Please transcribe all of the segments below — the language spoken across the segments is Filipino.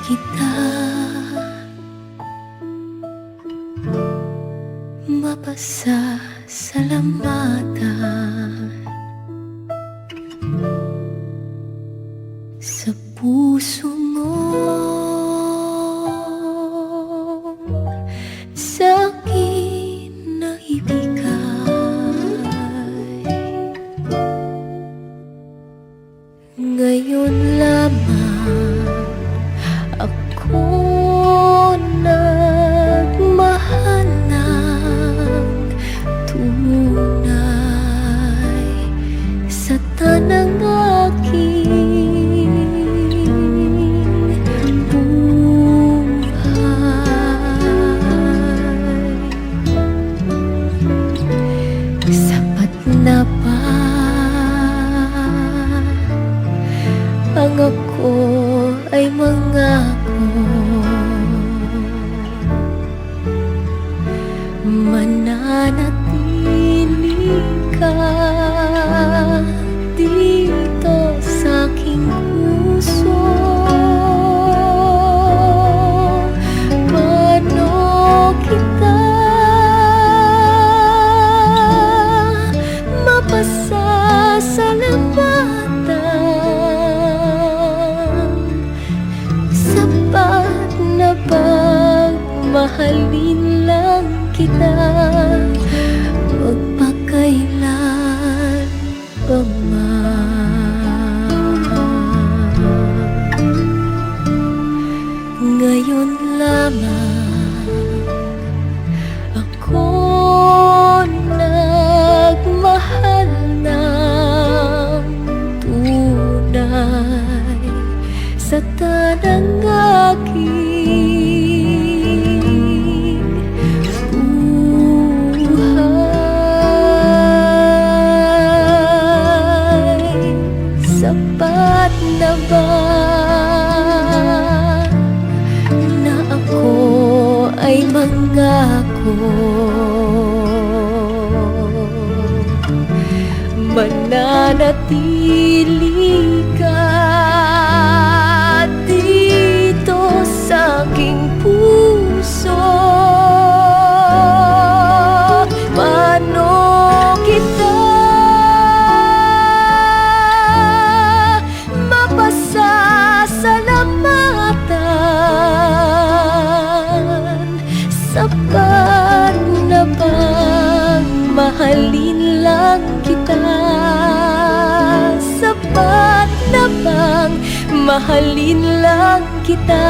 kita mapasasalamatan sa puso mo, sa akin naibigay. Ngayon lamang ako nagmahal ng tunay sa tanang aking buhay. Sapat na ba ang ako ay mangako? Mananatili ka dito sa aking puso. Paano kita mapasasalamatan? Sapat na bang mahalin lang kita magpakailan pa man? Ngayon lamang ako nagmahal ng tunay sa tanang aking buhay. Sapat na ba na ako ay mangako? Mananatili ka dito sa aking puso. Paano kita mapasasalamatan? Sapat na bang mahalin lang kita? Sapat na bang mahalin lang kita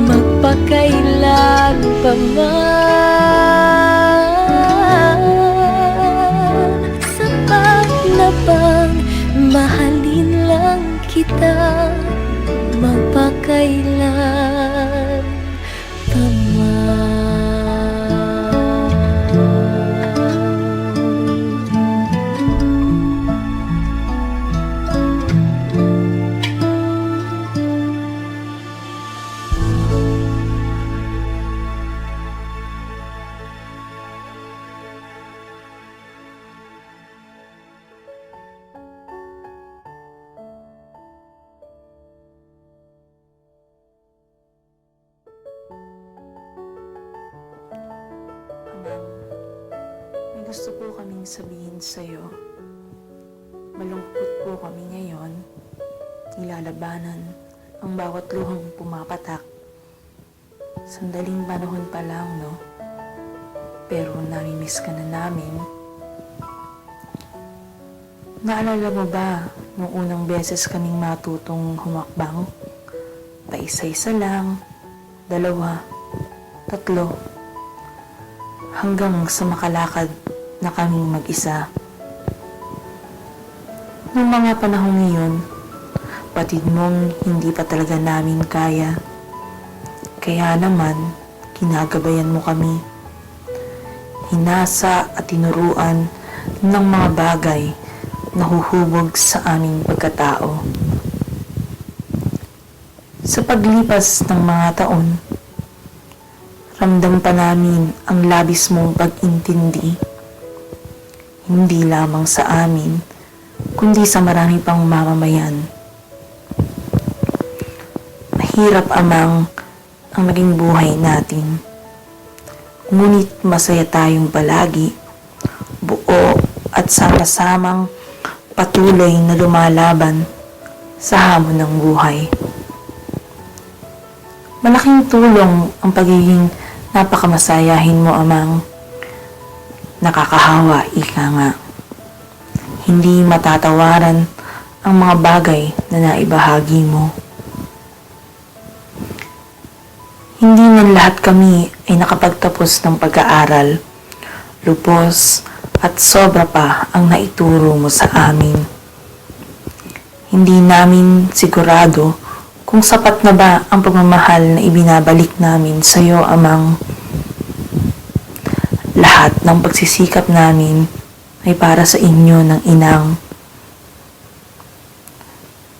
magpakailan pa man? Sapat na bang mahalin lang kita magpakailan pa man? Amang, may gusto po kaming sabihin sa'yo. Malungkot po kami ngayon. Nilalabanan ang bawat luhang pumapatak. Sandaling panahon pa lang, no? Pero nami-miss ka na namin. Naalala mo ba nung unang beses kaming matutong humakbang? Paisa-isa lang, 2, 3, hanggang sa makalakad na kaming mag-isa. Noong mga panahong iyon, batid mong hindi pa talaga namin kaya. Kaya naman, kinagabayan mo kami. Hinasa at tinuruan ng mga bagay na huhubog sa aming pagkatao. Sa paglipas ng mga taon, ramdam pa namin ang labis mong pag-intindi. Hindi lamang sa amin, kundi sa marami pang mamamayan. Mahirap amang ang naging buhay natin. Ngunit masaya tayong palagi, buo at sama-samang patuloy na lumalaban sa hamon ng buhay. Malaking tulong ang pagiging napakamasayahin mo amang. Nakakahawa, ika nga. Hindi matatawaran ang mga bagay na naibahagi mo. Hindi man lahat kami ay nakapagtapos ng pag-aaral, lubos at sobra pa ang naituro mo sa amin. Hindi namin sigurado kung sapat na ba ang pagmamahal na ibinabalik namin sa iyo, amang. Lahat ng pagsisikap namin ay para sa inyo ng inang.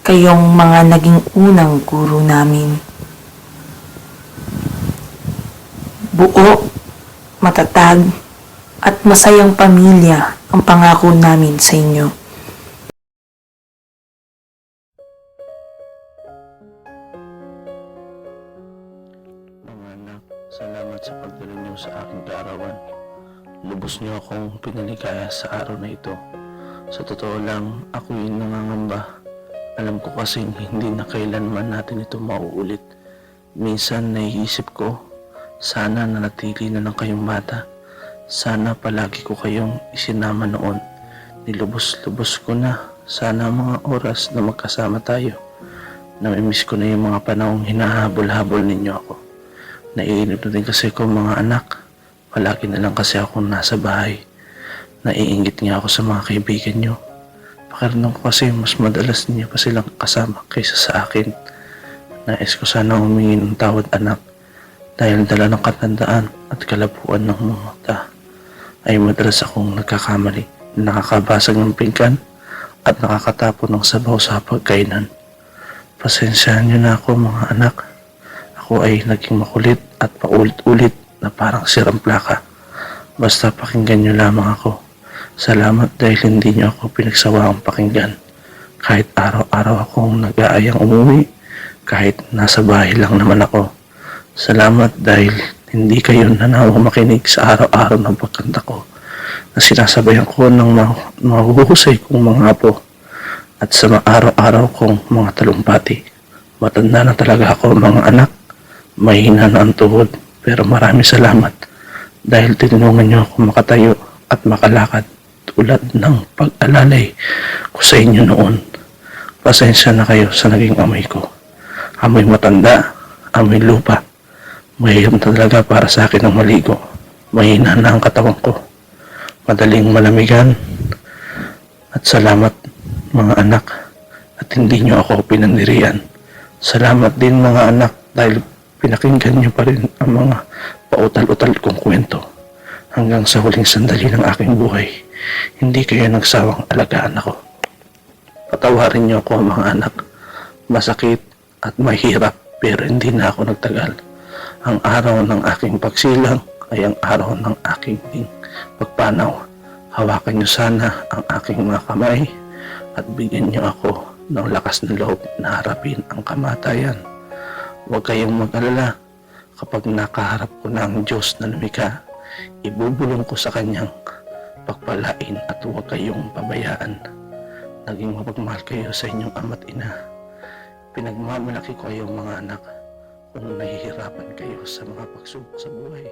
Kayong mga naging unang guro namin. Buo, matatag, at masayang pamilya ang pangako namin sa inyo. Mga anak, salamat sa pagdala niyo sa aking kaarawan. Lubos niyo akong pinaligaya sa araw na ito. Sa totoo lang, ako'y nangangamba. Alam ko kasing hindi na kailanman natin ito mauulit. Minsan naiisip ko, sana nanatili na lang kayong bata. Sana palagi ko kayong isinama noon. Nilubos-lubos ko na. Sana mga oras na magkasama tayo. Namimiss ko na yung mga panahong hinahabol-habol ninyo ako. Naiinip na din kasi ko mga anak. Palagi na lang kasi akong nasa bahay. Naiingit nga ako sa mga kaibigan nyo. Pakiramdam ko kasi mas madalas niyo pa silang kasama kaysa sa akin. Nais ko sana humingi ng tawad, anak. Dahil dala ng katandaan at kalabuan ng mga mata ay madalas akong nagkakamali. Nakakabasag ng pinggan at nakakatapon ng sabaw sa pagkainan. Pasensyahan niyo na ako mga anak. Ako ay naging makulit at paulit-ulit na parang sirang plaka. Basta pakinggan niyo lamang ako. Salamat dahil hindi niyo ako pinagsawaang pakinggan. Kahit araw-araw akong nag-aayang umuwi, kahit nasa bahay lang naman ako. Salamat dahil hindi kayo nanawang makinig sa araw-araw ng pagkanta ko na sinasabayan ko ng mahuhusay kong mga apo at sa araw-araw kong mga talumpati. Matanda na talaga ako mga anak. Mahina na ang tuhod, pero maraming salamat dahil tinulungan niyo ako makatayo at makalakad tulad ng pag-alalay ko sa inyo noon. Pasensya na kayo sa naging amoy ko. Amoy matanda, amoy lupa. Mahirap talaga para sa akin ang maligo. Mahina na ang katawan ko. Madaling malamigan. At salamat mga anak at hindi niyo ako pinandirian. Salamat din mga anak dahil pinakinggan niyo pa rin ang mga pautal-utal kong kwento hanggang sa huling sandali ng aking buhay. Hindi kayo nagsawang alagaan ako. Patawarin niyo ako mga anak. Masakit at mahirap pero hindi na ako nagtagal. Ang araw ng aking pagsilang ay ang araw ng aking pagpanaw. Hawakan niyo sana ang aking mga kamay at bigyan niyo ako ng lakas ng loob na harapin ang kamatayan. Huwag kayong mag-alala. Kapag nakaharap ko na ang Diyos na lumikha, ibubulong ko sa Kanyang pagpalain at huwag kayong pabayaan. Naging mapagmahal kayo sa inyong ama't ina. Pinagmamalaki ko kayong mga anak kung nahihirapan kayo sa mga pagsubok sa buhay.